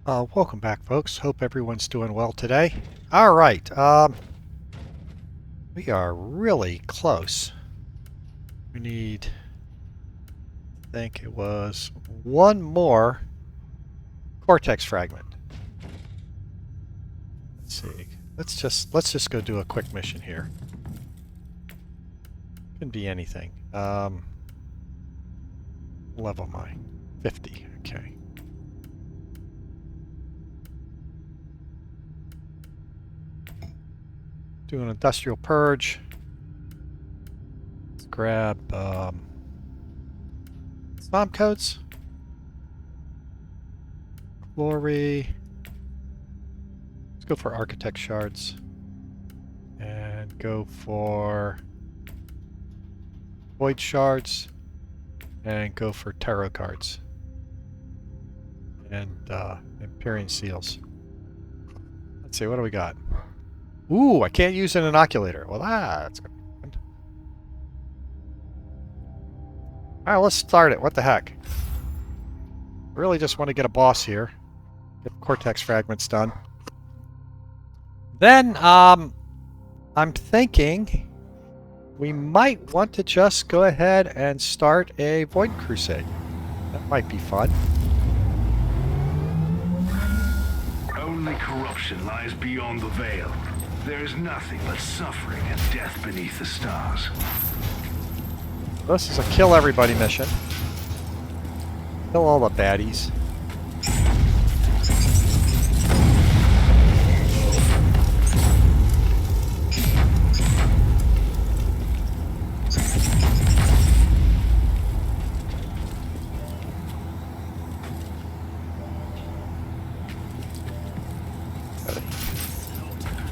Welcome back, folks. Hope everyone's doing well today. All right, we are really close. We need, I think it was one more cortex fragment. Let's see. Let's just go do a quick mission here. Can be anything. Level mine, 50. Okay. Do an industrial purge. Let's grab SOM codes. Glory. Let's go for architect shards. And go for void shards. And go for tarot cards. And Empyrean seals. Let's see, what do we got? Ooh, I can't use an inoculator. Well, that's good. Alright, let's start it. What the heck? I really just want to get a boss here. Get cortex fragments done. Then, I'm thinking we might want to just go ahead and start a Void Crusade. That might be fun. Only corruption lies beyond the veil. There is nothing but suffering and death beneath the stars. This is a kill everybody mission. Kill all the baddies.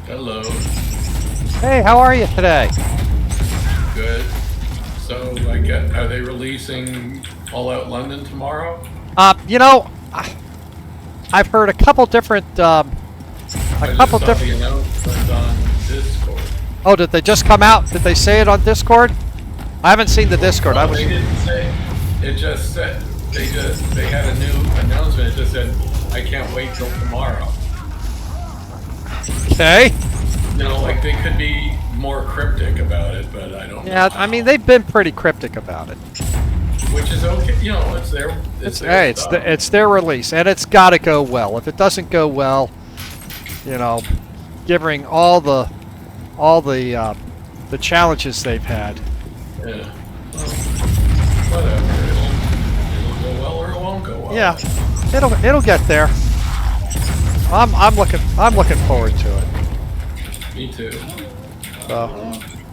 Hello. Hey, how are you today? Good. So, are they releasing All Out London tomorrow? You know, I've heard a couple different, I just saw the announcement on Discord. Oh, did they just come out? Did they say it on Discord? I haven't seen the Discord. No, they didn't say. It just said they had a new announcement. It just said, "I can't wait till tomorrow." Okay. You know, like they could be more cryptic about it, but I don't know. Yeah, I mean they've been pretty cryptic about it. Which is okay. You know, it's their. Hey, it's their release, and it's got to go well. If it doesn't go well, you know, given all the challenges they've had. Yeah. Well, whatever. It'll go well or it won't go well. Yeah, it'll get there. I'm looking forward to it. Me too. So,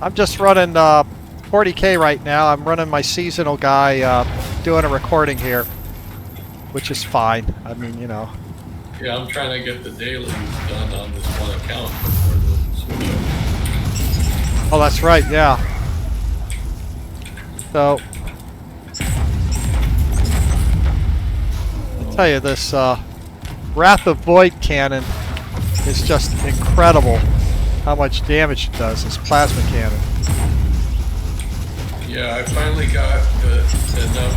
I'm just running 40K right now. I'm running my seasonal guy, doing a recording here, which is fine. I mean, you know. Yeah, I'm trying to get the dailies done on this one account before the switch over. Oh, that's right. Yeah. So, I'll tell you this. Wrath of Void cannon is just incredible how much damage it does, this plasma cannon. Yeah, I finally got enough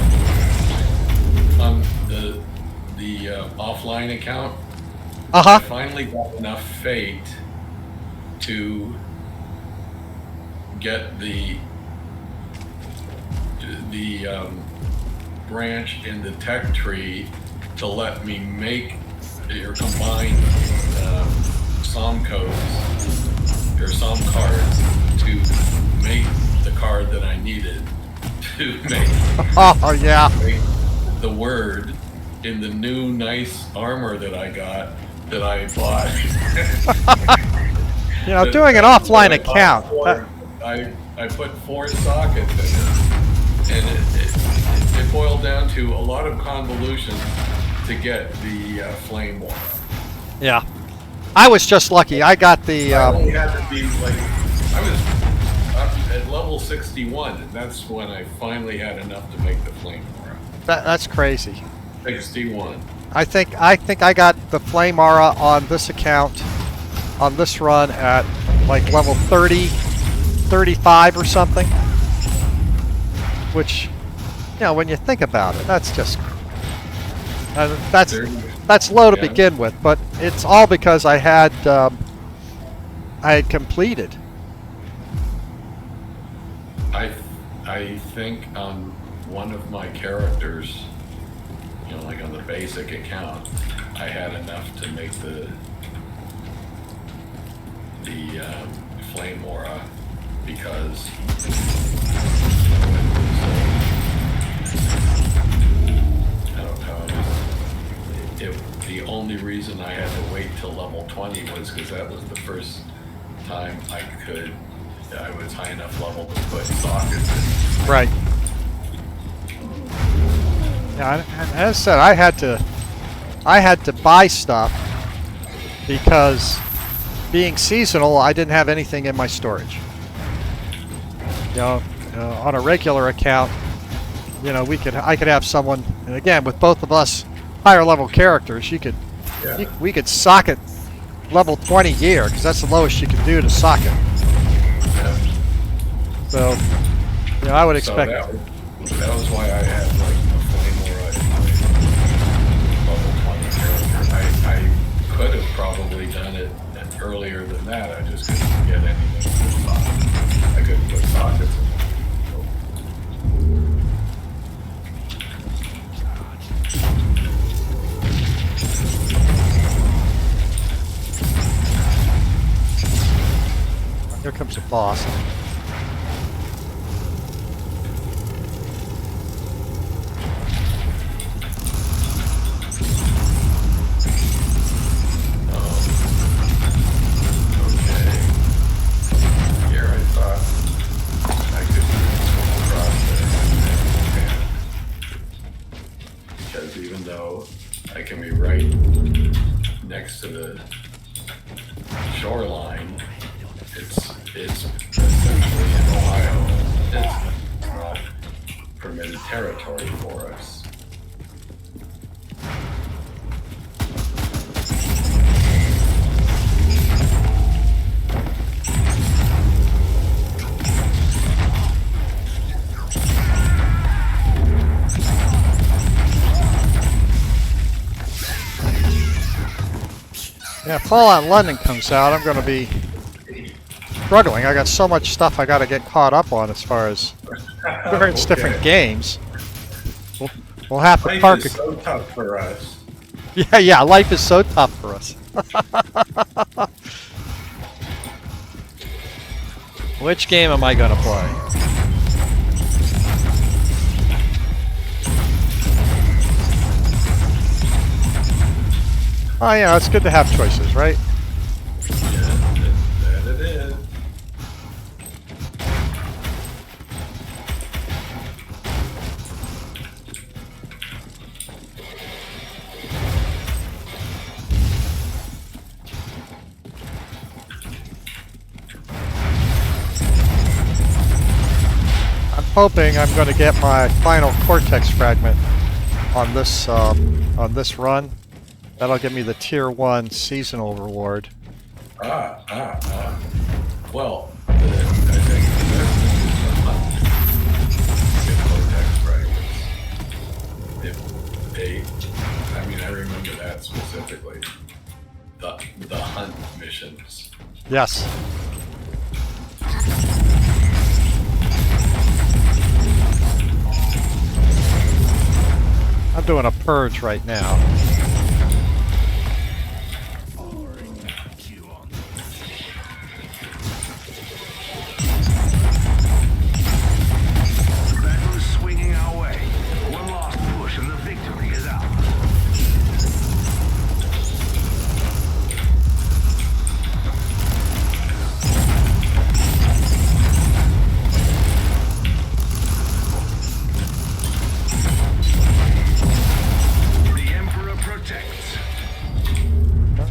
on the offline account. I finally got enough fate to get the branch in the tech tree to let me make or combine SOM codes or SOM cards to make the card that I needed to make. Oh yeah. Make the word in the new nice armor that I got that I bought. You know, doing an offline account. I put 4 sockets in it, and it boiled down to a lot of convolutions to get the flame wall. Yeah, I was just lucky. I got the. I only had to be like, I was up at level 61, and that's when I finally had enough to make the flame aura. That's crazy. 61. I think I got the flame aura on this account, on this run at like level 30, 35 or something. Which, you know, when you think about it, that's just. That's low to Yeah. begin with, but it's all because I had completed. I think on one of my characters, you know, like on the basic account, I had enough to make the flame aura because I don't know. The only reason I had to wait till level 20 was because that was the first time I was high enough level to put sockets in. Right. Yeah, and as I said, I had to buy stuff because being seasonal, I didn't have anything in my storage. On a regular account, I could have someone, and again, with both of us higher level characters, we could socket level 20 gear because that's the lowest you can do to socket. Yeah. So, I would expect. So that was why I had like a flame aura in my level 20 character. I could have probably done it earlier than that. I just couldn't get anything. I couldn't put sockets in. Here comes the boss. I can be right next to the shoreline. It's essentially in Ohio. It's not permitted territory for us. Yeah, Fallout London comes out, I'm going to be struggling. I got so much stuff I got to get caught up on as far as various different games. We'll have to Life park. is so tough for us. Yeah, life is so tough for us. Which game am I going to play? Oh, yeah, it's good to have choices, right? Yeah, that it is. I'm hoping I'm going to get my final Cortex fragment on this run. That'll give me the Tier 1 seasonal reward. Well, I think I remember that specifically. The hunt missions. Yes. I'm doing a purge right now.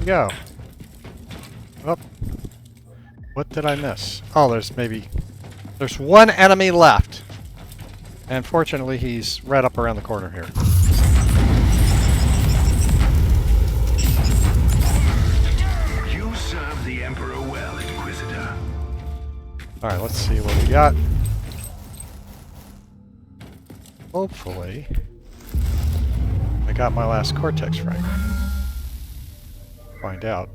Go. Oh, what did I miss? Oh, there's one enemy left. And fortunately, he's right up around the corner here. You serve the Emperor well, Inquisitor. Alright, let's see what we got. Hopefully, I got my last Cortex fragment. Find out.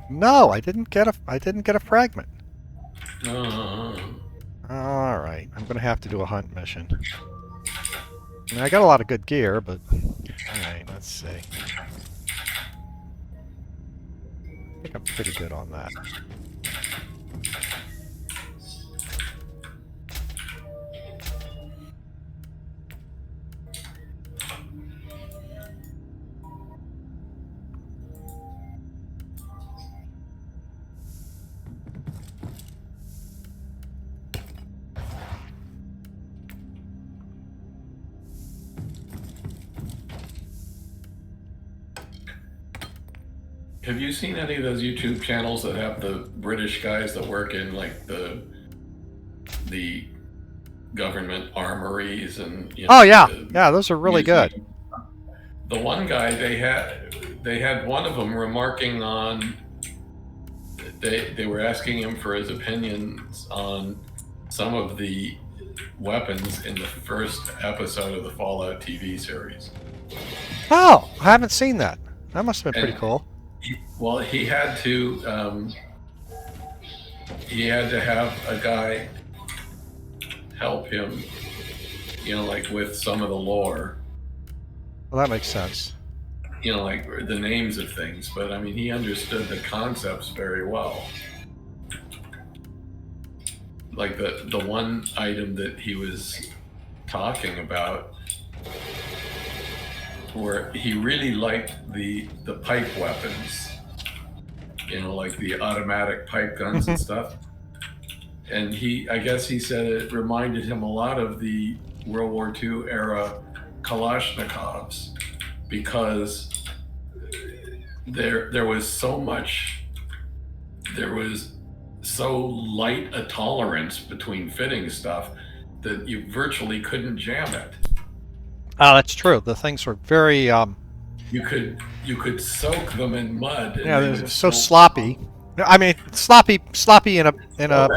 No, I didn't get a fragment. All right, I'm gonna have to do a hunt mission. I mean, I got a lot of good gear, but all right, let's see. I think I'm pretty good on that. Have you seen any of those YouTube channels that have the British guys that work in like the government armories and? Oh yeah, yeah, those are really good. The one guy they had one of them remarking on. They were asking him for his opinions on some of the weapons in the first episode of the Fallout TV series. Oh, I haven't seen that. That must have been pretty cool. Well, he had to have a guy help him, like with some of the lore. Well, that makes sense. Like the names of things, but I mean, he understood the concepts very well. Like the one item that he was talking about, where he really liked the pipe weapons, like the automatic pipe guns and stuff. And I guess he said it reminded him a lot of the World War II era Kalashnikovs, because there was so light a tolerance between fitting stuff that you virtually couldn't jam it. Oh, that's true. The things were very you could soak them in mud. Yeah, they're so sloppy. I mean, sloppy in a. Well,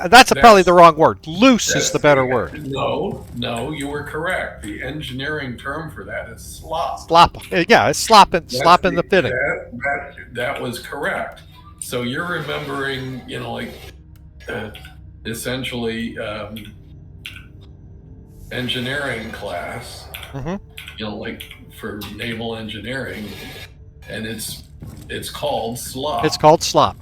that's probably the wrong word. Loose is the better word. No, you were correct. The engineering term for that is slop. Slop. Yeah, it's slop in the fitting. That was correct. So you're remembering, essentially engineering class. Mm-hmm. Like for naval engineering, and it's called slop. It's called slop.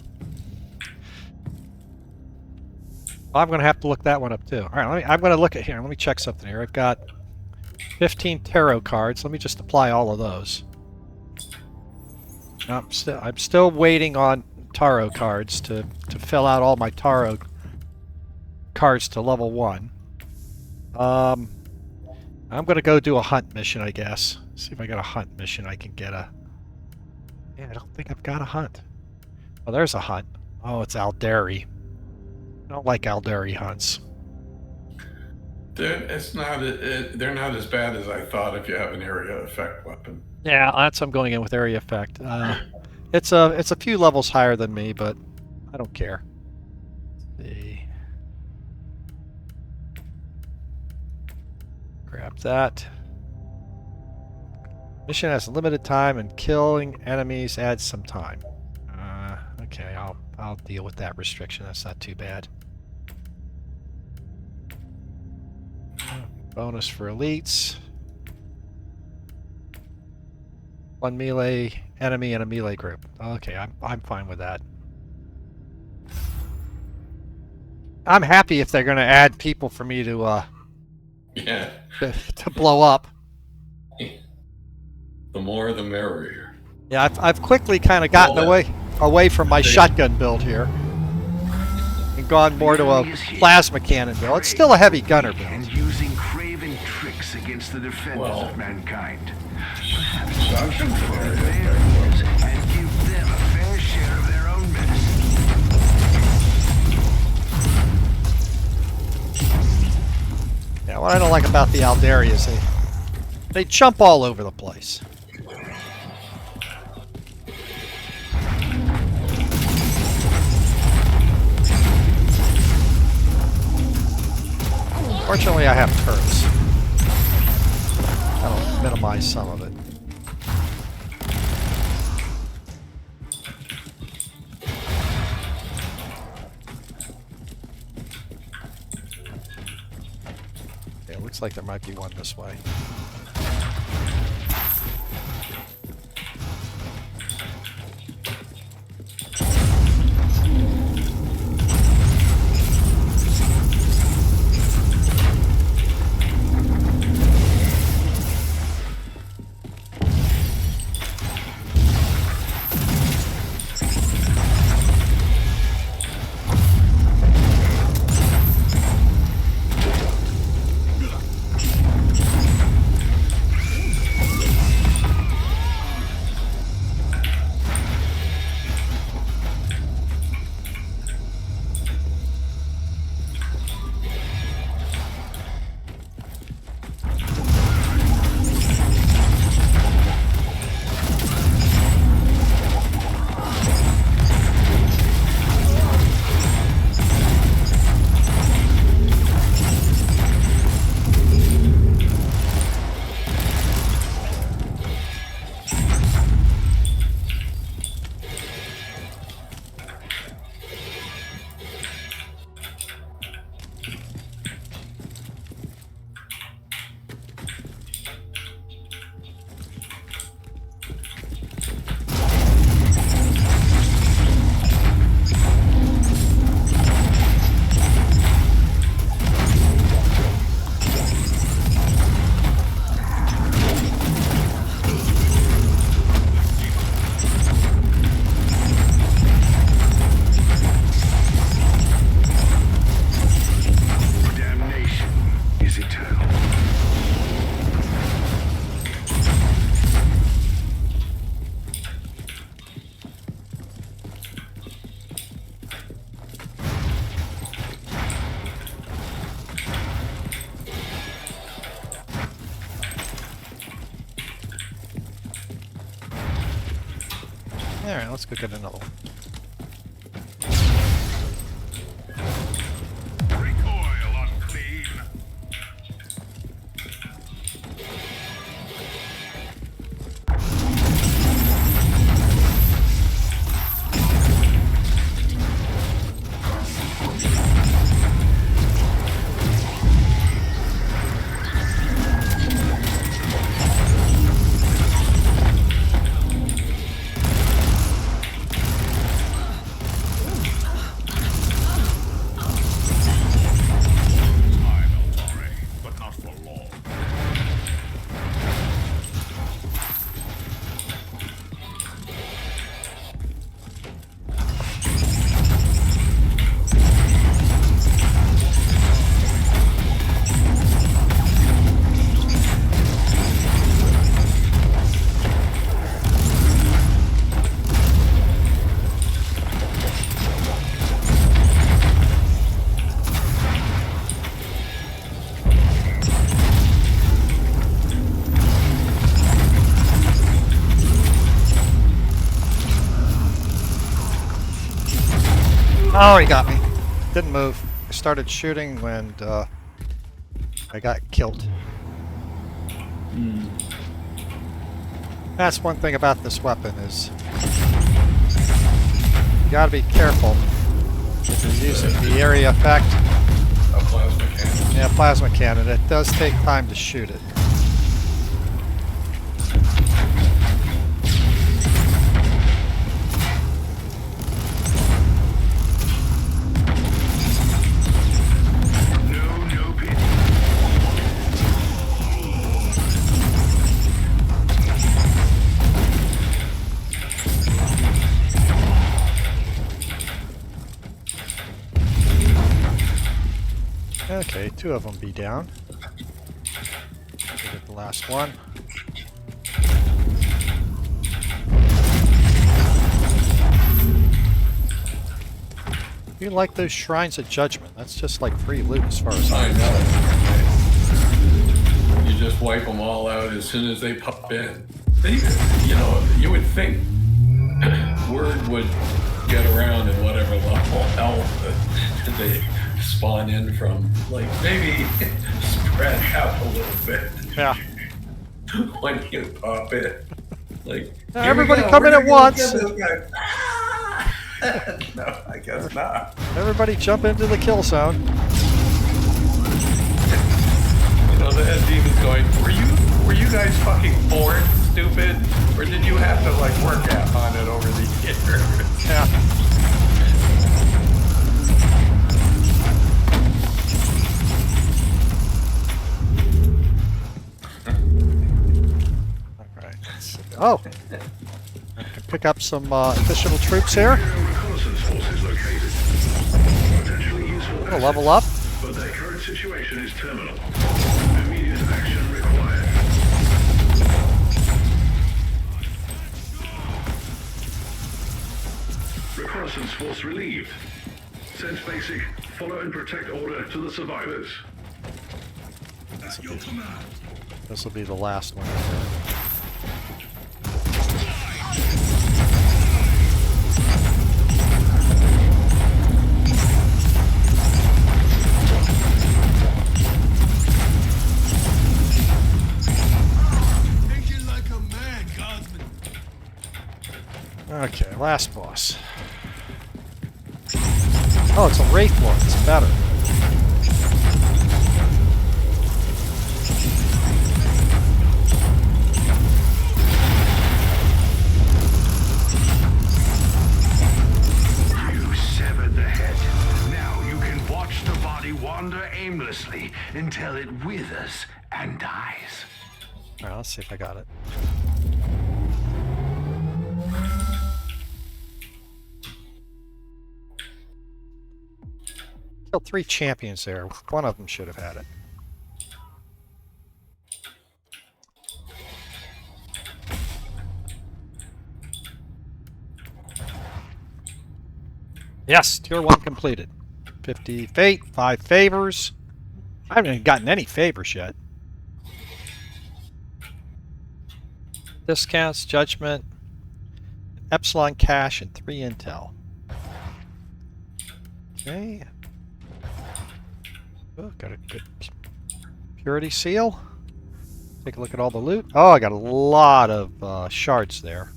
I'm going to have to look that one up too. All right, I'm going to look at here. Let me check something here. I've got 15 tarot cards. Let me just apply all of those. I'm still waiting on tarot cards to fill out all my tarot cards to level 1. I'm going to go do a hunt mission, I guess. See if I got a hunt mission I can get a... Yeah, I don't think I've got a hunt. Oh, there's a hunt. Oh, it's Alderi. I don't like Alderi hunts. They're not as bad as I thought if you have an area effect weapon. Yeah, that's I'm going in with area effect. It's a few levels higher than me, but I don't care. Let's see. Grab that. Mission has limited time, and killing enemies adds some time. Okay, I'll deal with that restriction. That's not too bad. Bonus for elites. 1 melee enemy in a melee group. Okay, I'm fine with that. I'm happy if they're going to add people for me to to blow up. The more, the merrier. Yeah, I've quickly kind of gotten away from my shotgun build here and gone more to a plasma cannon build. It's still a heavy gunner build. And using craven tricks against the defenders of mankind. Perhaps shoot for their enemies and give them a fair share of their own medicine. Yeah, what I don't like about the Aldari is they jump all over the place. Fortunately, I have turrets. That'll minimize some of it. Yeah, it looks like there might be one this way. Alright, let's go get another one. Recoil unclean. Oh, he got me. Didn't move. I started shooting when I got killed. That's one thing about this weapon is you gotta be careful if you're using the area effect. A plasma cannon. Yeah, plasma cannon. It does take time to shoot it. Okay, two of them be down. Get the last one. You like those Shrines of Judgment? That's just like free loot as far as I I know. know. just wipe them all out as soon as they pop in. They, you know, you would think word would get around in whatever level hell that they spawn in from. Like, maybe spread out a little bit. Yeah. When you pop in. Like, now everybody come in at once. No, I guess not. Everybody jump into the kill zone. You know, the head demon's going, were you guys fucking born stupid? Or did you have to, like, work out on it over the years? Yeah. Alright, let's see. Oh! I can pick up some additional troops here. Reconnaissance forces located. Potentially useful We'll level up. but their current situation is terminal. Immediate action required. Reconnaissance force relieved. Sense basic. Follow and protect order to the survivors. At your command. This will be the last one. Okay, last boss. Oh, it's a Wraith Lord. It's better. You severed the head. Now you can watch the body wander aimlessly until it withers and dies. Alright, let's see if I got it. Killed 3 champions there. One of them should have had it. Yes, tier 1 completed. 50 fate, 5 favors. I haven't even gotten any favors yet. Discounts, judgment, epsilon cash, and 3 intel. Okay. Oh, got a good purity seal. Take a look at all the loot. Oh, I got a lot of shards there.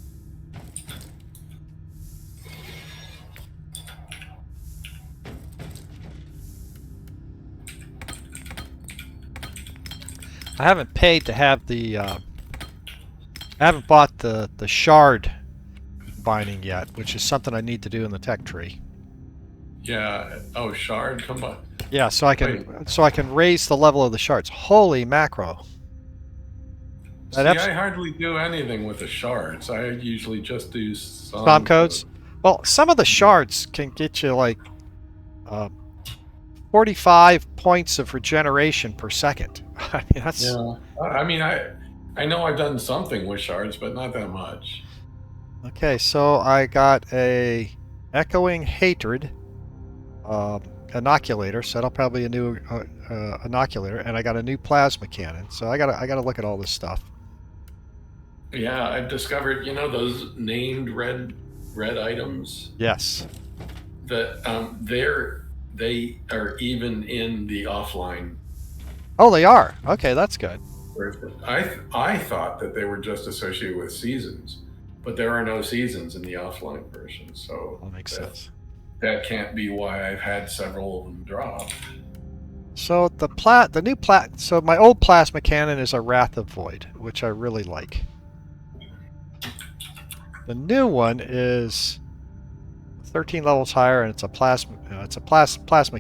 I haven't paid to have the I haven't bought the shard binding yet, which is something I need to do in the tech tree. Yeah. Oh, shard, come on. Yeah, so I can raise the level of the shards. Holy macro! See, I hardly do anything with the shards. I usually just do some codes. Well, some of the shards can get you like 45 points of regeneration per second. I mean, that's... Yeah. I mean, I know I've done something with shards, but not that much. Okay, so I got a Echoing Hatred inoculator, so that'll probably be a new inoculator, and I got a new plasma cannon. So I gotta look at all this stuff. Yeah, I've discovered, you know, those named red items. Yes. That they are even in the offline. Oh, they are. Okay, that's good. I thought that they were just associated with seasons, but there are no seasons in the offline version, so that makes sense. That can't be why I've had several of them drop. So so my old plasma cannon is a Wrath of Void, which I really like. The new one is 13 levels higher, and it's a plasma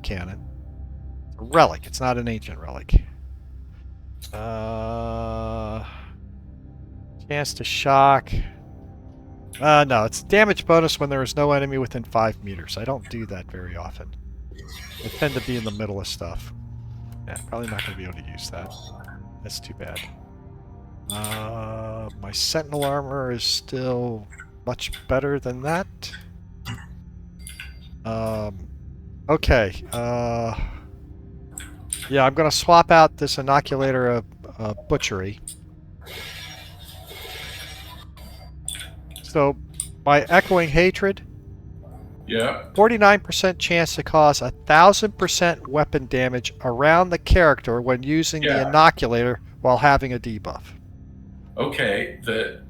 cannon. It's a relic. It's not an ancient relic. Chance to shock. No, it's damage bonus when there is no enemy within 5 meters. I don't do that very often. I tend to be in the middle of stuff. Yeah, probably not going to be able to use that. That's too bad. My Sentinel armor is still much better than that. Okay. Yeah, I'm going to swap out this inoculator butchery. So, by echoing hatred, Yeah. 49% chance to cause 1,000% weapon damage around the character when using the Yeah. inoculator while having a debuff. Okay. The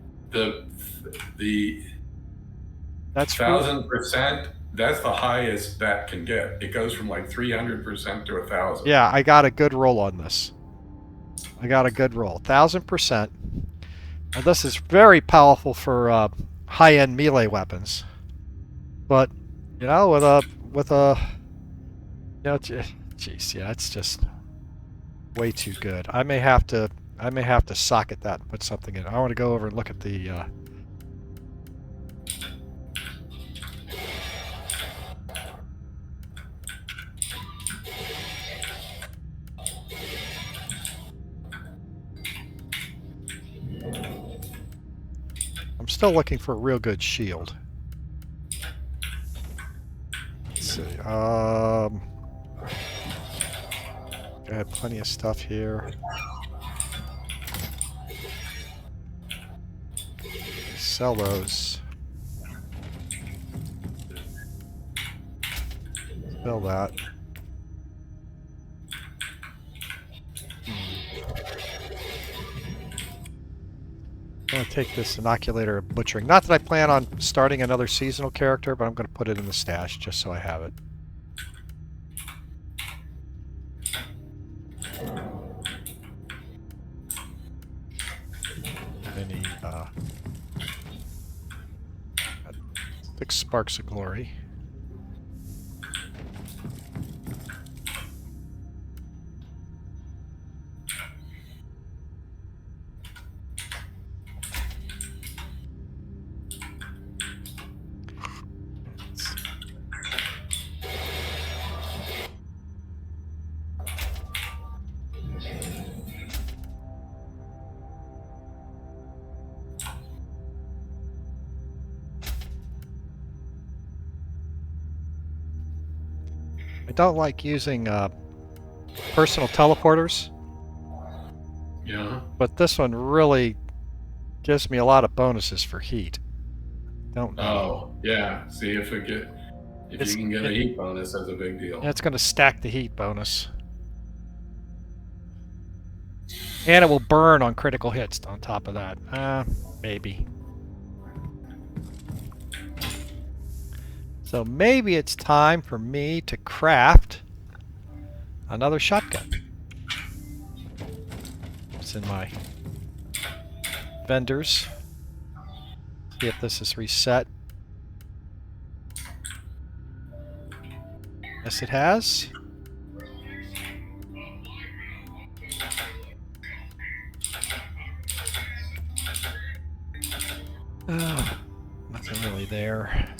That's 1,000%. That's the highest that can get. It goes from like 300% to 1,000. Yeah, I got a good roll on this. I got a good roll. 1,000%. And this is very powerful for high-end melee weapons. But, you know, with a you know, jeez, yeah, it's just way too good. I may have to socket that and put something in. I want to go over and look at the I'm still looking for a real good shield. Let's see. I have plenty of stuff here. Sell those. Sell that. I'm going to take this inoculator of butchering. Not that I plan on starting another seasonal character, but I'm going to put it in the stash just so I have it. Any 6 sparks of glory. I don't like using personal teleporters. Yeah. But this one really gives me a lot of bonuses for heat. Don't know. Oh, yeah. See if you can get a heat bonus, that's a big deal. Yeah, it's going to stack the heat bonus. And it will burn on critical hits on top of that. Maybe. So maybe it's time for me to craft another shotgun. It's in my vendors. See if this is reset. Yes, it has. Nothing really there.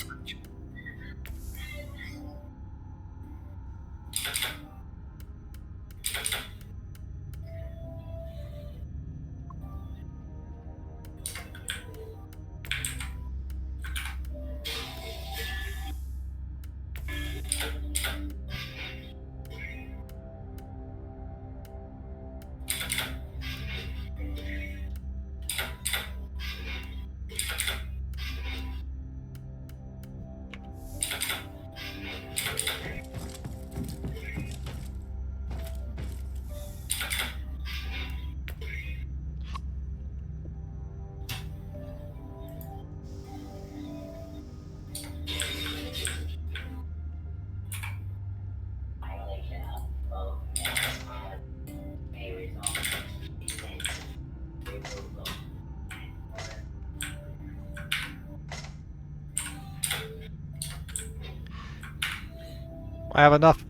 I have enough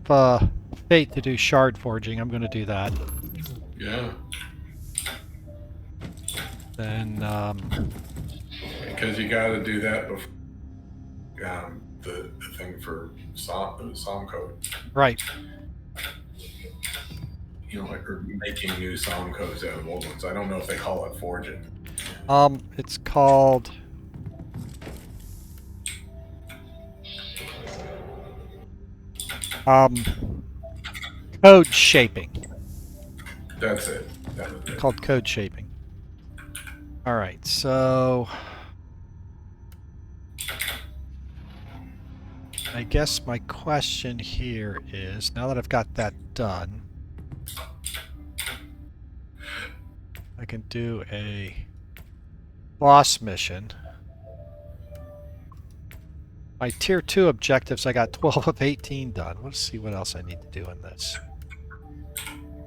fate to do shard forging. I'm going to do that. Yeah. Then, because you got to do that before the thing for Psalm code. right. You know, like, or making new Psalm codes out of old ones. I don't know if they call it forging. It's called... code shaping. That's it. That was it. Called code shaping. All right, so I guess my question here is, now that I've got that done, I can do a boss mission. My tier 2 objectives, I got 12 of 18 done. Let's see what else I need to do in this.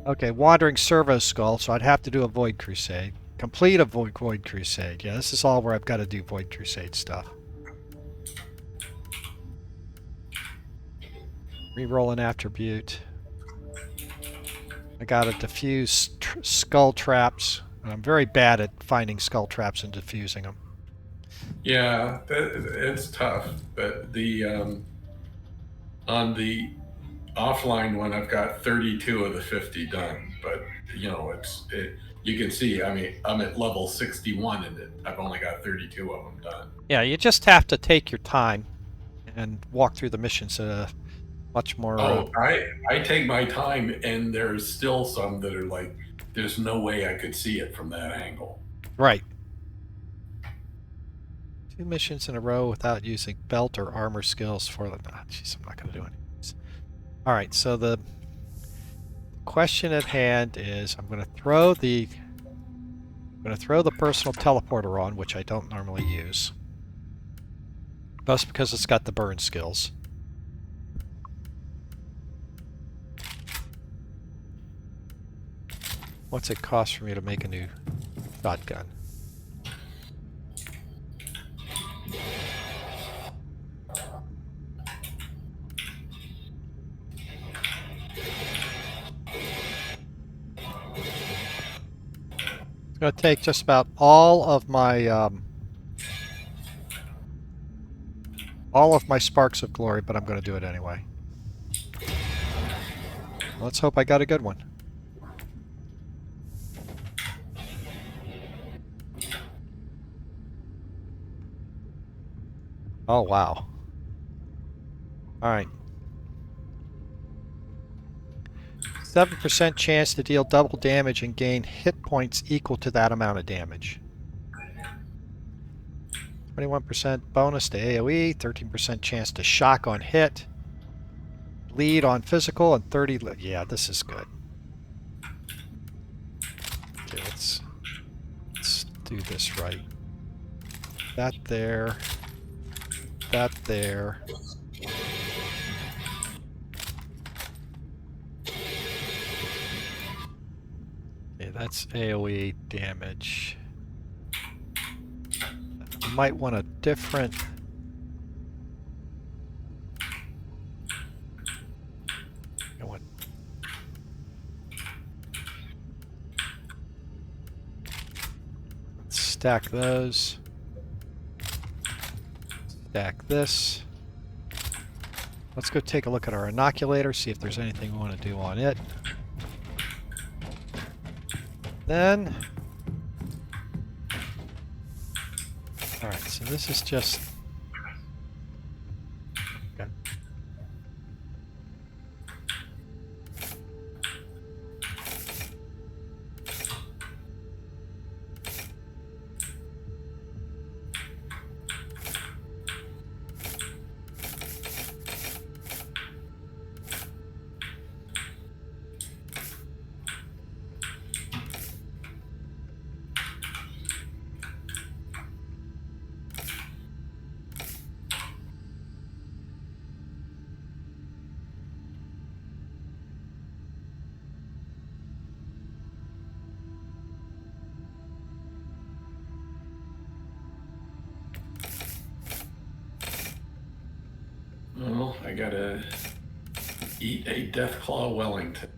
Okay, Wandering Servo Skull, so I'd have to do a Void Crusade. Complete a Void Crusade. Yeah, this is all where I've got to do Void Crusade stuff. Reroll an attribute. I gotta defuse skull traps. I'm very bad at finding skull traps and defusing them. Yeah, it's tough. But the on the offline one, I've got 32 of the 50 done. But you know, you can see. I mean, I'm at level 61 and I've only got 32 of them done. Yeah, you just have to take your time and walk through the missions much more. Oh, I take my time, and there's still some that are like, there's no way I could see it from that angle. Right. 2 missions in a row without using belt or armor skills for them. Ah, jeez, I'm not going to do any of these. All right, so the question at hand is, I'm going to throw the personal teleporter on, which I don't normally use. Just because it's got the burn skills. What's it cost for me to make a new shotgun? It's going to take just about all of my sparks of glory, but I'm going to do it anyway. Let's hope I got a good one. Oh, wow. Alright. 7% chance to deal double damage and gain hit points equal to that amount of damage. 21% bonus to AoE, 13% chance to shock on hit, bleed on physical, and 30... Yeah, this is good. Okay, let's do this right. That there. That there. Okay, that's AoE damage. You might want a different... I want... Let's stack those. Stack this. Let's go take a look at our inoculator, see if there's anything we want to do on it. Then... Alright, so this is just... Okay. Well, I gotta eat a Deathclaw Wellington.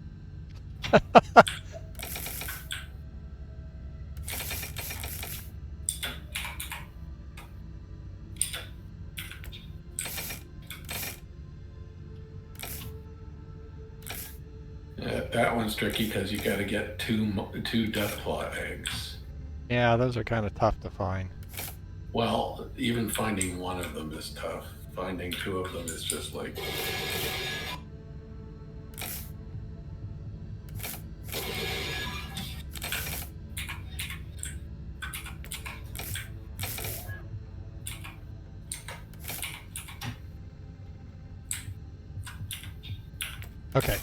That one's tricky because you gotta get two Deathclaw eggs. Yeah, those are kind of tough to find. Well, even finding one of them is tough. Finding two of them is just like... Okay.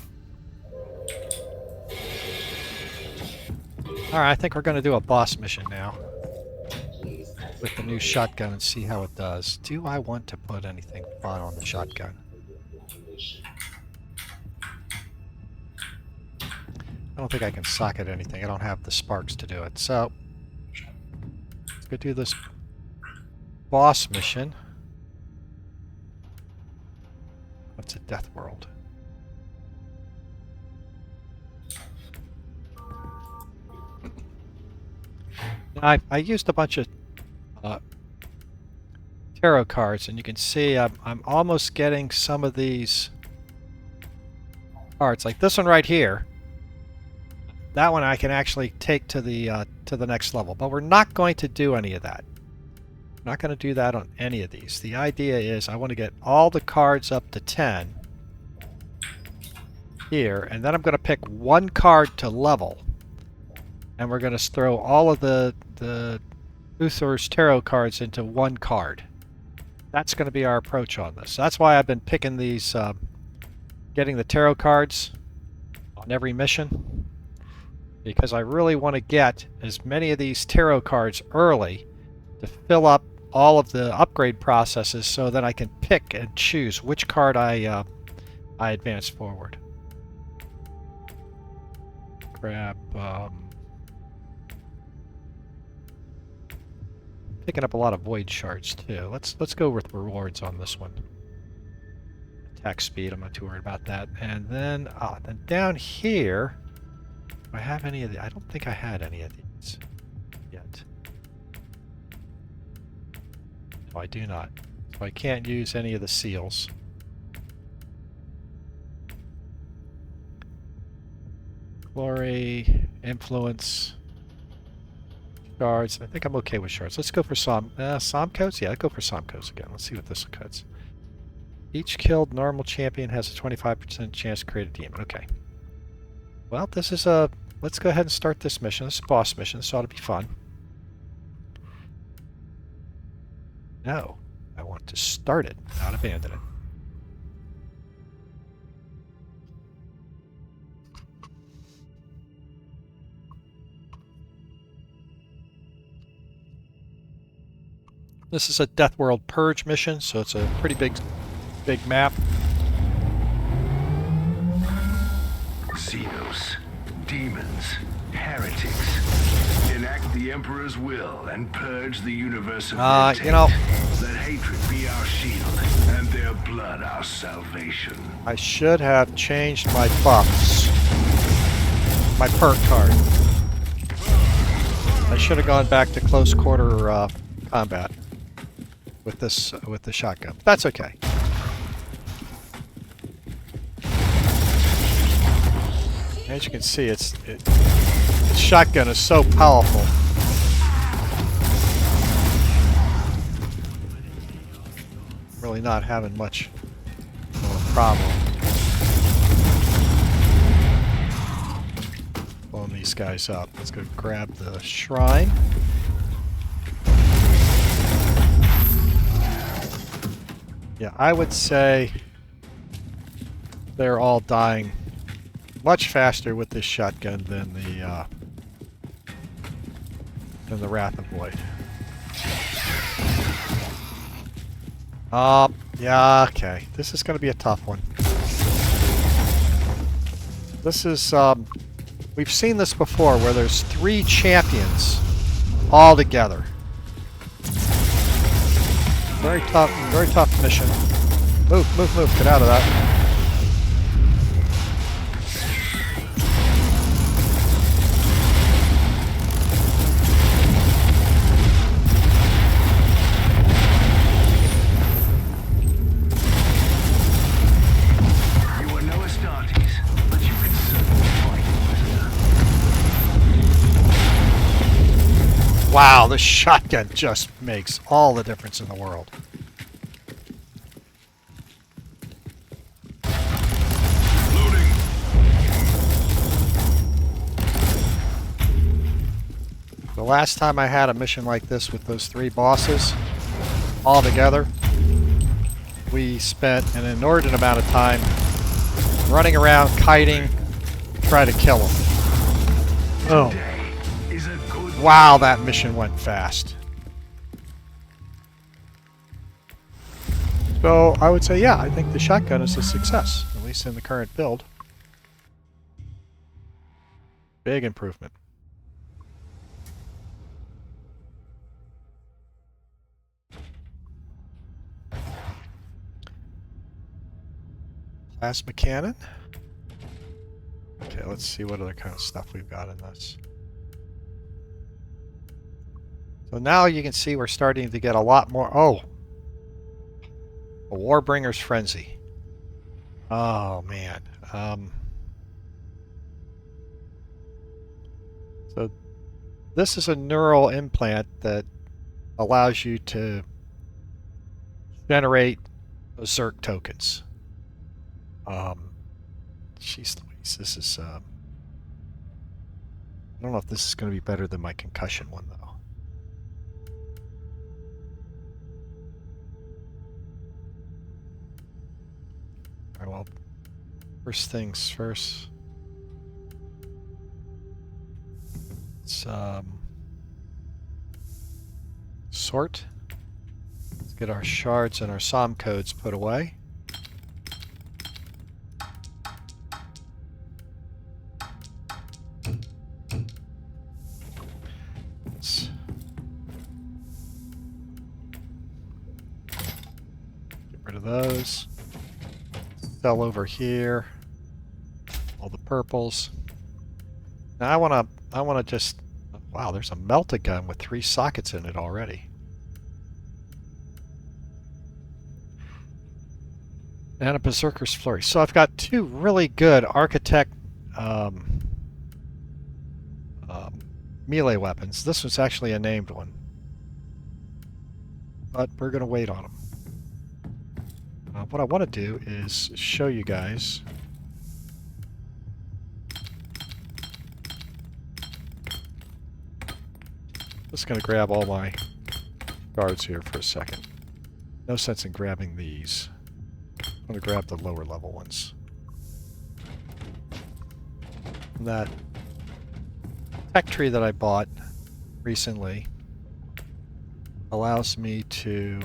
Alright, I think we're going to do a boss mission now. With the new shotgun and see how it does. Do I want to put anything fun on the shotgun? I don't think I can socket anything. I don't have the sparks to do it. So, let's go do this boss mission. What's a death world? I used a bunch of tarot cards, and you can see I'm almost getting some of these cards, like this one right here. That one I can actually take to the next level, but we're not going to do any of that. We're not going to do that on any of these. The idea is I want to get all the cards up to 10 here, and then I'm going to pick one card to level, and we're going to throw all of the Uthor's tarot cards into one card. That's going to be our approach on this. That's why I've been picking these, getting the tarot cards on every mission, because I really want to get as many of these tarot cards early to fill up all of the upgrade processes, so that I can pick and choose which card I advance forward. Grab, picking up a lot of void shards too. Let's go with rewards on this one. Attack speed, I'm not too worried about that. And then down here, do I have any of the? I don't think I had any of these yet. No, I do not. So I can't use any of the seals. Glory, influence, shards. I think I'm okay with shards. Let's go for some codes. Yeah, I'll go for some codes again. Let's see what this cuts. Each killed normal champion has a 25% chance to create a demon. Okay. Well, this is a... Let's go ahead and start this mission. This is a boss mission. This ought to be fun. No. I want to start it, not abandon it. This is a Death World Purge mission, so it's a pretty big map. Xenos, demons, heretics. Enact the Emperor's will and purge the universe of their taint. You know, let hatred be our shield and their blood our salvation. I should have changed my buffs. My perk card. I should have gone back to close quarter combat with this with the shotgun. That's okay. As you can see, the shotgun is so powerful. Really not having much of a problem blowing these guys up. Let's go grab the shrine. Yeah, I would say they're all dying much faster with this shotgun than the Wrath of Void. Yeah, okay. This is going to be a tough one. This is, we've seen this before, where there's 3 champions all together. Very tough mission. Move, get out of that. Wow, this shotgun just makes all the difference in the world. Loading. The last time I had a mission like this with those 3 bosses all together, we spent an inordinate amount of time running around, kiting, try to kill him. Oh. Today is a good Wow, that mission went fast. So I would say, yeah, I think the shotgun is a success, at least in the current build. Big improvement. Plasma cannon. Okay, let's see what other kind of stuff we've got in this. So now you can see we're starting to get a lot more. Oh! A Warbringer's Frenzy. Oh, man. So this is a neural implant that allows you to generate berserk tokens. Jeez Louise, this is, I don't know if this is going to be better than my concussion one, though. Alright, well, first things first. Let's, sort. Let's get our shards and our SOM codes put away. Let's get rid of those. Sell over here. All the purples. Now I wanna just, wow, there's a melta gun with 3 sockets in it already. And a Berserker's Flurry. So I've got 2 really good Architect melee weapons. This one's actually a named one. But we're going to wait on them. What I want to do is show you guys. Just going to grab all my cards here for a second. No sense in grabbing these. I'm going to grab the lower level ones. And that tech tree that I bought recently allows me to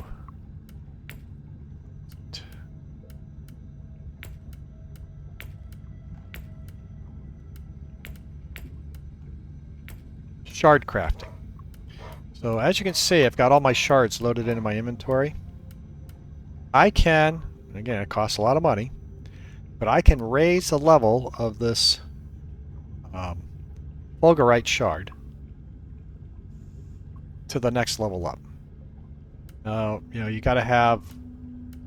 shard crafting. So as you can see, I've got all my shards loaded into my inventory. I can, and again, it costs a lot of money, but I can raise the level of this Fulgurite shard to the next level up. Now, you know, you got to have,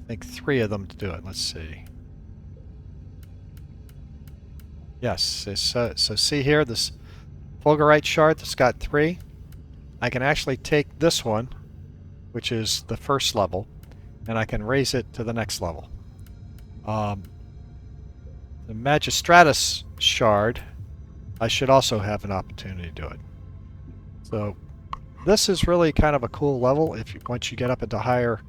I think, 3 of them to do it. Let's see. Yes, so see here, this Fulgurite shard that's got 3. I can actually take this one, which is the first level, and I can raise it to the next level. The Magistratus shard, I should also have an opportunity to do it. So this is really kind of a cool level. If you, once you get up into higher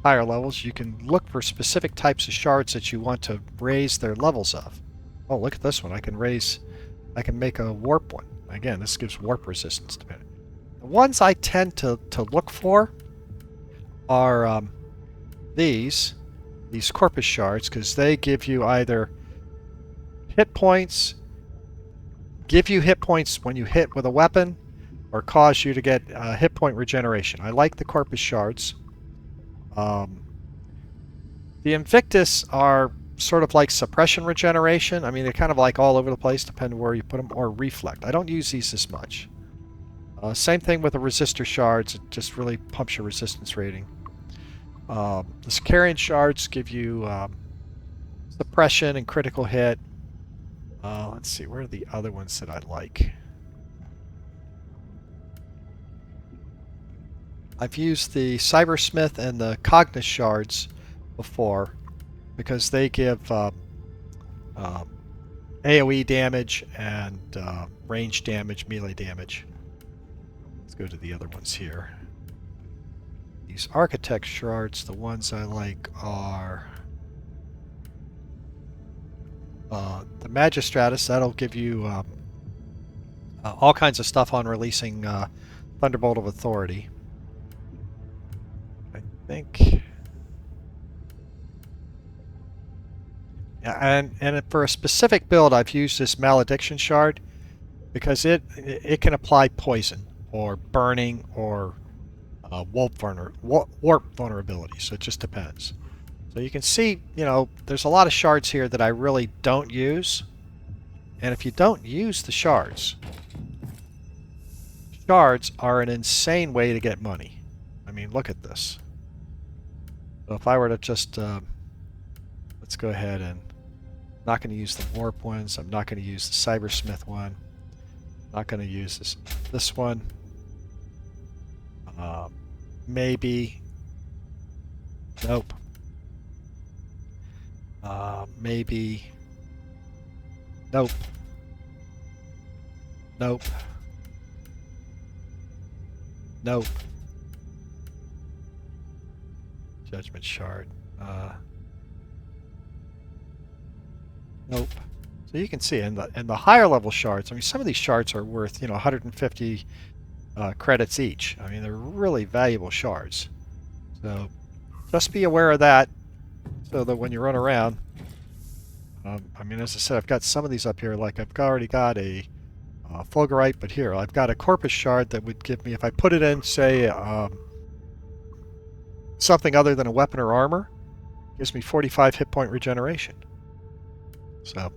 levels, you can look for specific types of shards that you want to raise their levels of. Oh, look at this one. I can make a warp one. Again, this gives warp resistance to it. The ones I tend to look for are these corpus shards, because they give you either hit points, give you hit points when you hit with a weapon, or cause you to get hit point regeneration. I like the corpus shards. The Invictus are sort of like suppression regeneration. I mean, they're kind of like all over the place, depending where you put them, or reflect. I don't use these as much. Same thing with the resistor shards. It just really pumps your resistance rating. The Sicarian shards give you suppression and critical hit. Let's see, where are the other ones that I like? I've used the Cybersmith and the Cognis shards before because they give AoE damage and range damage, melee damage. Let's go to the other ones here. These Architect shards, the ones I like are the Magistratus, that'll give you all kinds of stuff on releasing Thunderbolt of Authority. I think. Yeah, and for a specific build, I've used this Malediction Shard because it can apply poison or burning or warp vulnerability. So it just depends. So you can see, there's a lot of shards here that I really don't use. And if you don't use the shards are an insane way to get money. I mean, look at this. So if I were to just, let's go ahead and, I'm not going to use the warp ones. I'm not going to use the Cybersmith one. I'm not going to use this one. Maybe. Nope. Maybe. Nope. Nope. Nope. Judgment Shard. Nope. So you can see in the higher level shards, I mean, some of these shards are worth, 150 credits each. I mean, they're really valuable shards. So just be aware of that, so that when you run around, I mean, as I said, I've got some of these up here. Like I've already got a Fulgurite, but here I've got a Corpus Shard that would give me, if I put it in, say, something other than a weapon or armor, gives me 45 hit point regeneration. So,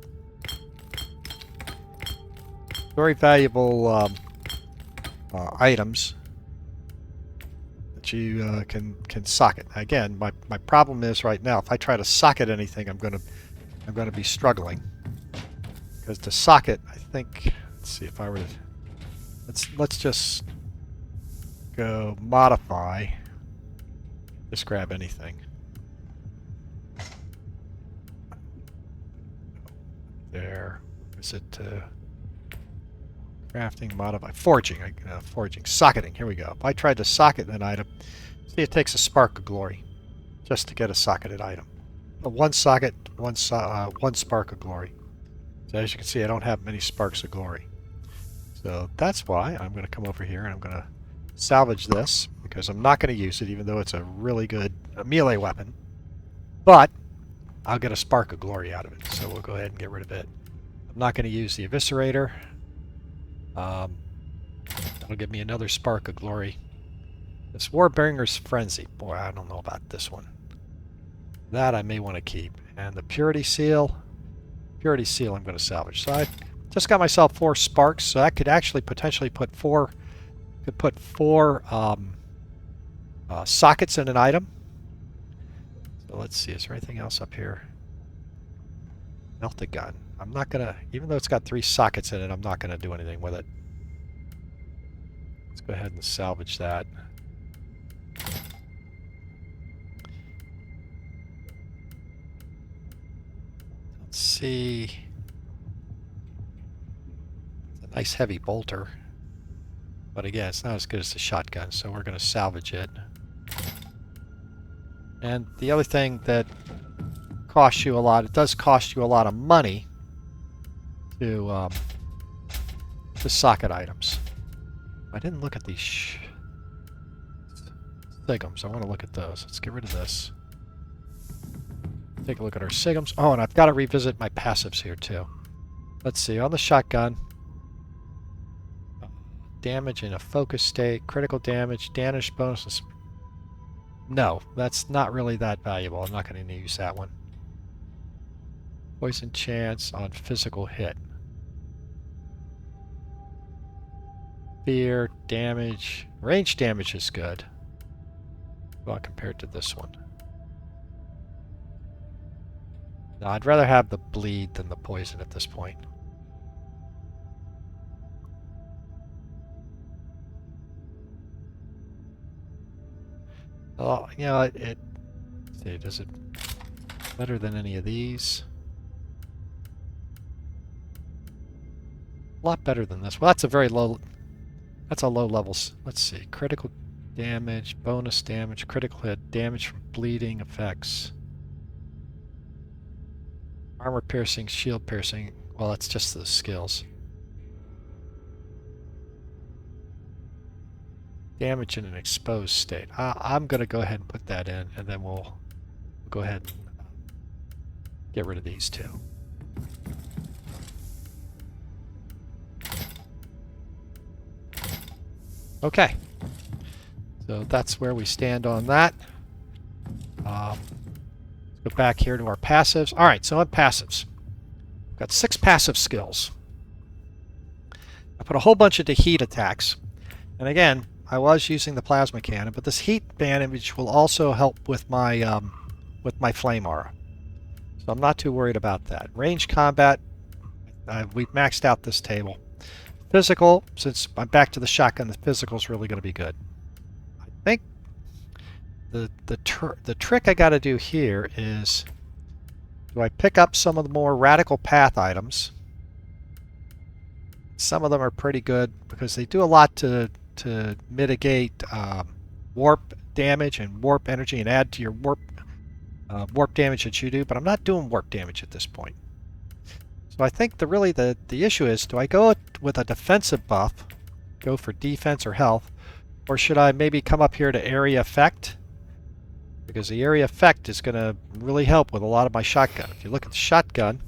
very valuable items that you can socket. Again, my problem is right now, if I try to socket anything, I'm going to be struggling, because to socket, I think, let's see if I were to, let's just go modify. Just grab anything. There. Is it crafting, modify, forging, forging, socketing. Here we go. If I tried to socket an item, see, it takes a spark of glory just to get a socketed item. One socket, one spark of glory. So as you can see, I don't have many sparks of glory. So that's why I'm going to come over here and I'm going to salvage this, because I'm not going to use it, even though it's a really good melee weapon. But I'll get a spark of glory out of it, so we'll go ahead and get rid of it. I'm not going to use the Eviscerator. That'll give me another spark of glory. This Warbringer's Frenzy. Boy, I don't know about this one. That I may want to keep. And the Purity Seal. Purity Seal I'm going to salvage. So I just got myself 4 sparks, so I could actually potentially put 4 sockets in an item. So let's see, is there anything else up here? Melt the gun. I'm not gonna, even though it's got 3 sockets in it, I'm not gonna do anything with it. Let's go ahead and salvage that. Let's see. It's a nice heavy bolter. But again, it's not as good as the shotgun, so we're gonna salvage it. And the other thing that costs you a lot, it does cost you a lot of money to socket items. I didn't look at these sigums. I want to look at those. Let's get rid of this. Take a look at our sigums. Oh, and I've got to revisit my passives here too. Let's see, on the shotgun, damage in a focus state, critical damage, damage bonuses. No, that's not really that valuable. I'm not going to use that one. Poison chance on physical hit. Fear, damage. Range damage is good. Well, compared to this one. No, I'd rather have the bleed than the poison at this point. Oh, you know, see, does it better than any of these? A lot better than this. Well, that's a very low, that's a low level. Let's see, critical damage, bonus damage, critical hit, damage from bleeding effects. Armor piercing, shield piercing. Well, that's just the skills. Damage in an exposed state. I'm going to go ahead and put that in, and then we'll go ahead and get rid of these two. Okay. So that's where we stand on that. Let's go back here to our passives. All right, so on passives. I've got 6 passive skills. I put a whole bunch into heat attacks. And again, I was using the plasma cannon, but this heat damage will also help with my flame aura. So I'm not too worried about that. Range combat, we've maxed out this table. Physical, since I'm back to the shotgun, the physical is really going to be good. I think the trick I got to do here is, do I pick up some of the more radical path items? Some of them are pretty good because they do a lot to mitigate warp damage and warp energy and add to your warp damage that you do, but I'm not doing warp damage at this point. So I think the issue is, do I go with a defensive buff, go for defense or health, or should I maybe come up here to area effect? Because the area effect is going to really help with a lot of my shotgun. If you look at the shotgun,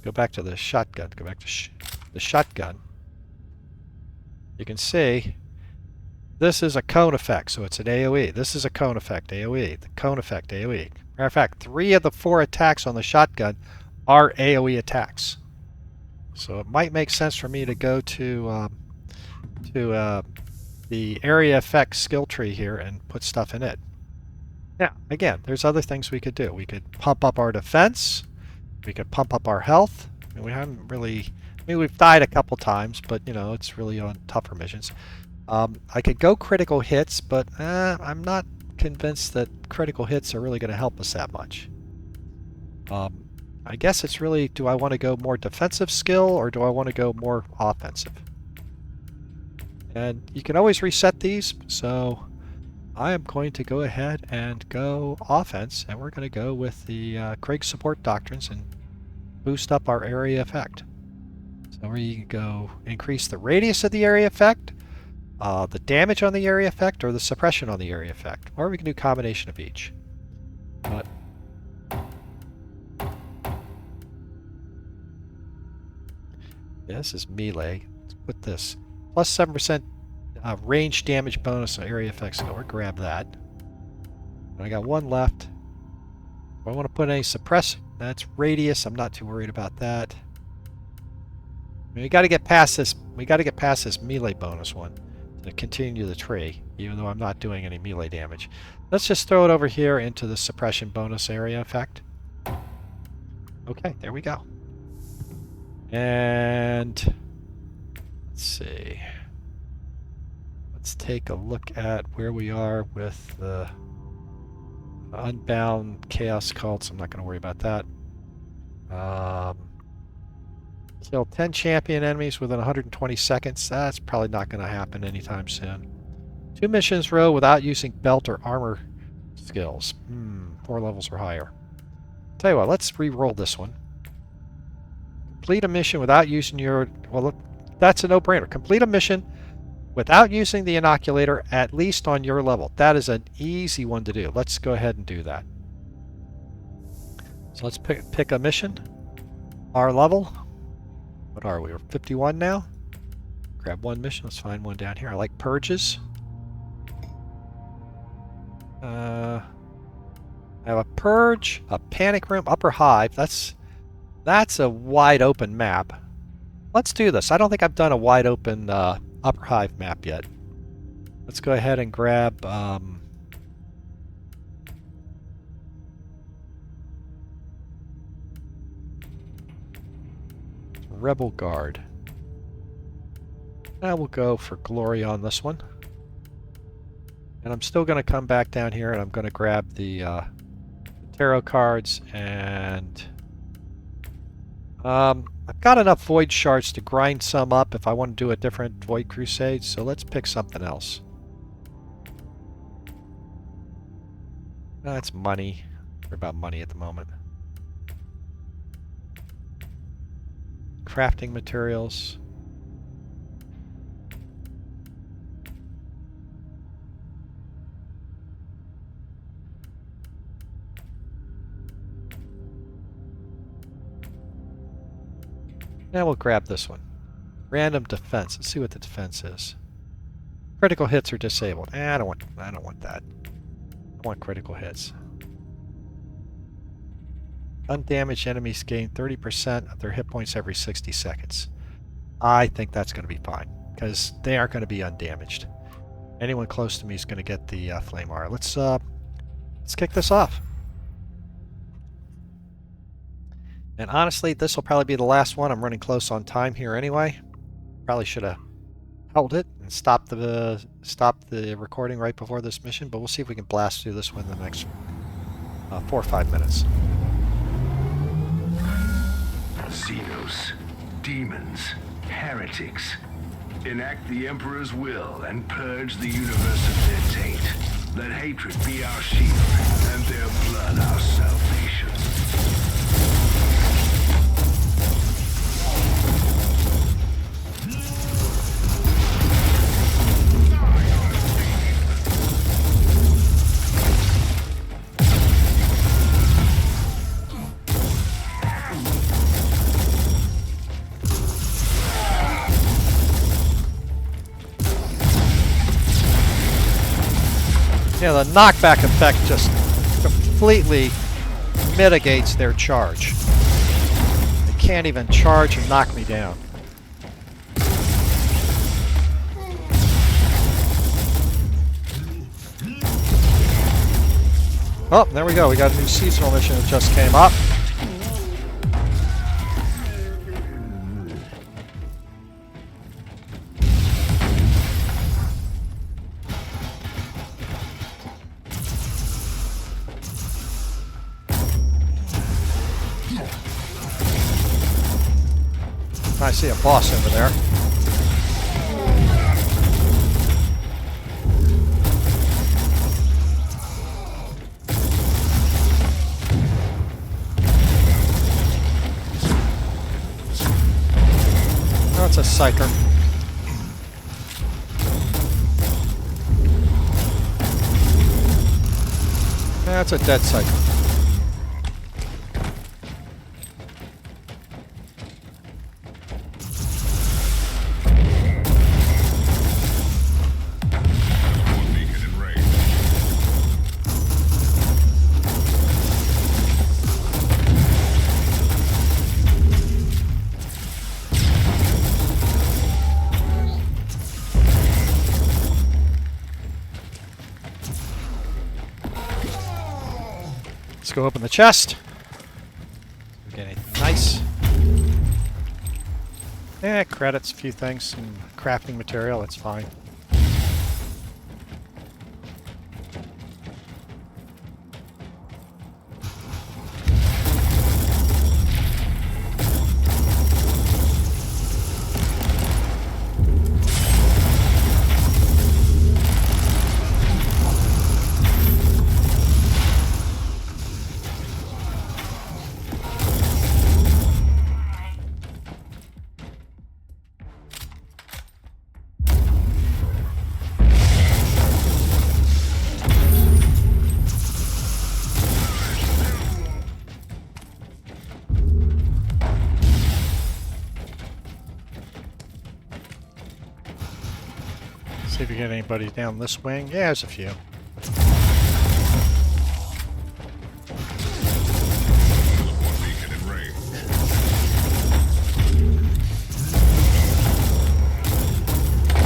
go back to the shotgun, go back to the shotgun, you can see this is a cone effect, so it's an AoE. This is a cone effect, AoE. The cone effect, AoE. Matter of fact, 3 of the 4 attacks on the shotgun are AoE attacks. So it might make sense for me to go to the area effect skill tree here and put stuff in it. Now, again, there's other things we could do. We could pump up our defense. We could pump up our health. I mean, we haven't really... I mean, we've died a couple times, but, you know, it's really on tougher missions. I could go critical hits, but I'm not convinced that critical hits are really going to help us that much. I guess it's really, do I want to go more defensive skill, or do I want to go more offensive? And you can always reset these, so I am going to go ahead and go offense, and we're going to go with the Craig support doctrines and boost up our area effect. So we can go increase the radius of the area effect, the damage on the area effect, or the suppression on the area effect. Or we can do a combination of each. But yeah, this is melee. Let's put this. Plus 7% range damage bonus on area effects. So we'll grab that. And I got 1 left. Do I want to put any suppress? That's radius. I'm not too worried about that. I mean, we got to get past this. We got to get past this melee bonus one to continue the tree, even though I'm not doing any melee damage. Let's just throw it over here into the suppression bonus area effect. Okay, there we go. And let's see. Let's take a look at where we are with the unbound chaos cults. I'm not going to worry about that. Kill 10 champion enemies within 120 seconds. That's probably not going to happen anytime soon. 2 missions row without using belt or armor skills. 4 levels or higher. Tell you what, let's re-roll this one. Complete a mission without using your... Well, that's a no-brainer. Complete a mission without using the inoculator, at least on your level. That is an easy one to do. Let's go ahead and do that. So let's pick a mission. Our level. What are we? We're 51 now. Grab 1 mission. Let's find one down here. I like purges. I have a purge, a panic room, upper hive. That's a wide open map. Let's do this. I don't think I've done a wide open upper hive map yet. Let's go ahead and grab Rebel Guard. I will go for glory on this one. And I'm still going to come back down here and I'm going to grab the tarot cards, and I've got enough void shards to grind some up if I want to do a different void crusade, so let's pick something else. That's money. We're about money at the moment. Crafting materials. Now we'll grab this one. Random defense. Let's see what the defense is. Critical hits are disabled. I don't want that. I want critical hits. Undamaged enemies gain 30% of their hit points every 60 seconds. I think that's going to be fine, because they aren't going to be undamaged. Anyone close to me is going to get the flame aura. Let's kick this off. And honestly, this will probably be the last one. I'm running close on time here anyway. Probably should have held it and stopped the recording right before this mission, but we'll see if we can blast through this one in the next 4 or 5 minutes. Xenos, demons, heretics. Enact the Emperor's will and purge the universe of their taint. Let hatred be our shield and their blood our salvation. Yeah, the knockback effect just completely mitigates their charge. They can't even charge and knock me down. Oh, there we go. We got a new seasonal mission that just came up. I see a boss over there. Oh, it's a psyker. That's a dead psyker. Let's go open the chest. Get anything nice. Yeah, credits, a few things, some crafting material, that's fine. See if we get anybody down this wing. Yeah, there's a few.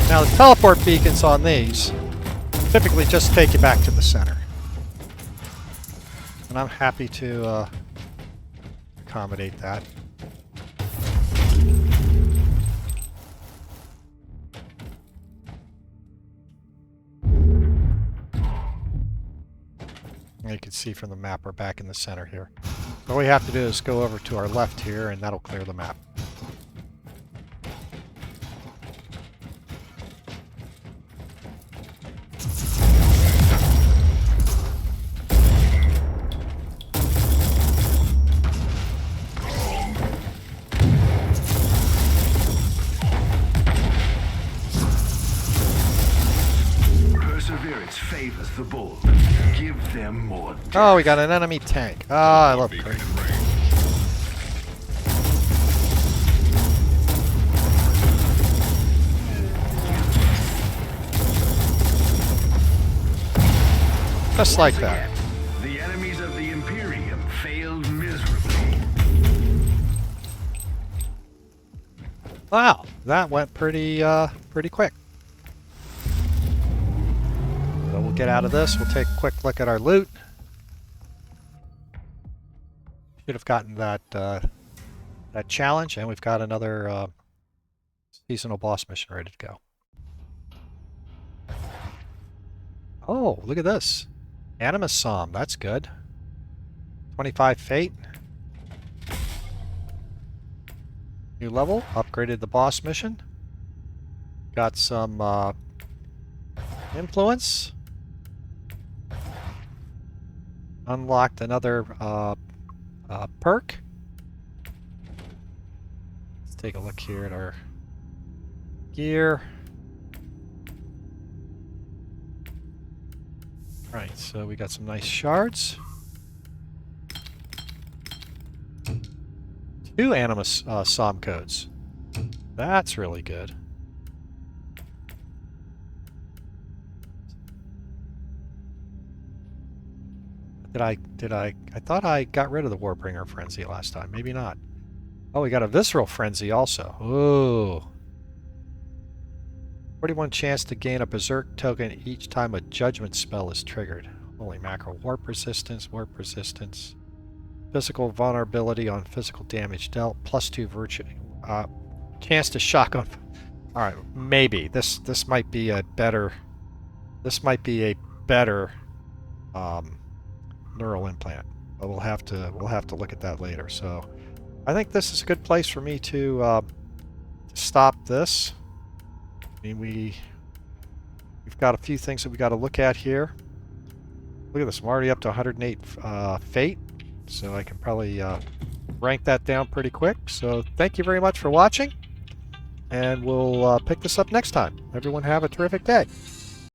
Now the teleport beacons on these typically just take you back to the center. And I'm happy to accommodate that. You can see from the map we're back in the center here. All we have to do is go over to our left here and that'll clear the map. favors the bold. Give them more death. Oh, we got an enemy tank. Ah, I love Beacon Crane. in range. Just like that. The enemies of the Imperium failed miserably. Wow, that went pretty quick. So we'll get out of this. We'll take a quick look at our loot. Should have gotten that that challenge, and we've got another seasonal boss mission ready to go. Oh, look at this. Animus Psalm, that's good. 25 fate. New level, upgraded the boss mission. Got some influence. Unlocked another perk. Let's take a look here at our gear. Right, so we got some nice shards. 2 Animus Psalm codes. That's really good. I thought I got rid of the Warbringer Frenzy last time. Maybe not. Oh, we got a Visceral Frenzy also. Ooh. 41 chance to gain a Berserk token each time a Judgment spell is triggered. Holy mackerel. Warp resistance. Physical vulnerability on physical damage dealt. +2 virtue. Chance to shotgun. Alright, maybe. This might be a better... This might be a better neural implant. But we'll have to look at that later. So I think this is a good place for me to stop this. I mean, we've got a few things that we got to look at here. Look at this. I'm already up to 108 fate, so I can probably rank that down pretty quick. So thank you very much for watching, and we'll pick this up next time. Everyone have a terrific day.